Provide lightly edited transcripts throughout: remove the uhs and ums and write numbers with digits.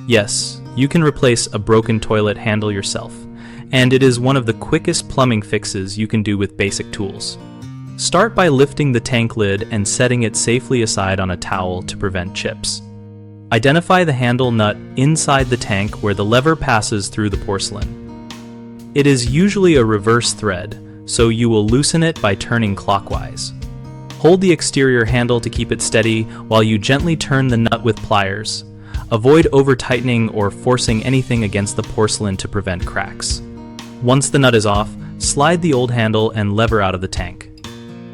Yes, you can replace a broken toilet handle yourself, and it is one of the quickest plumbing fixes you can do with basic tools. Start by lifting the tank lid and setting it safely aside on a towel to prevent chips. Identify the handle nut inside the tank where the lever passes through the porcelain. It is usually a reverse thread, so you will loosen it by turning clockwise. Hold the exterior handle to keep it steady while you gently turn the nut with pliers. Avoid over-tightening or forcing anything against the porcelain to prevent cracks. Once the nut is off, slide the old handle and lever out of the tank.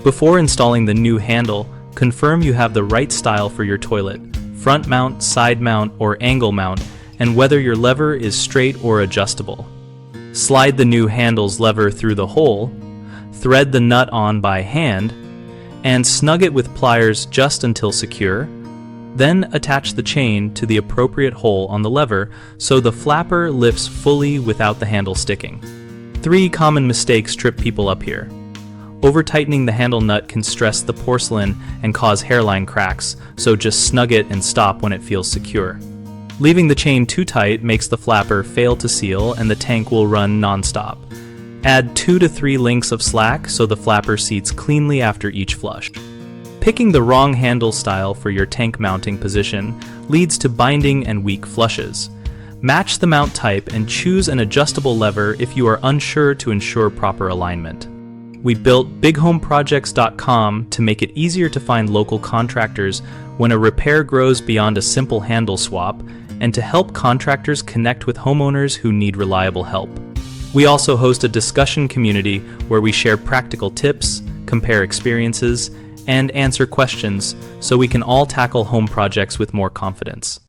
Before installing the new handle, confirm you have the right style for your toilet, front mount, side mount, or angle mount, and whether your lever is straight or adjustable. Slide the new handle's lever through the hole, thread the nut on by hand, and snug it with pliers just until secure. Then attach the chain to the appropriate hole on the lever so the flapper lifts fully without the handle sticking. 3 common mistakes trip people up here. Over-tightening the handle nut can stress the porcelain and cause hairline cracks, so just snug it and stop when it feels secure. Leaving the chain too tight makes the flapper fail to seal and the tank will run non-stop. Add 2 to 3 links of slack so the flapper seats cleanly after each flush. Picking the wrong handle style for your tank mounting position leads to binding and weak flushes. Match the mount type and choose an adjustable lever if you are unsure to ensure proper alignment. We built bighomeprojects.com to make it easier to find local contractors when a repair grows beyond a simple handle swap, and to help contractors connect with homeowners who need reliable help. We also host a discussion community where we share practical tips, compare experiences, and answer questions so we can all tackle home projects with more confidence.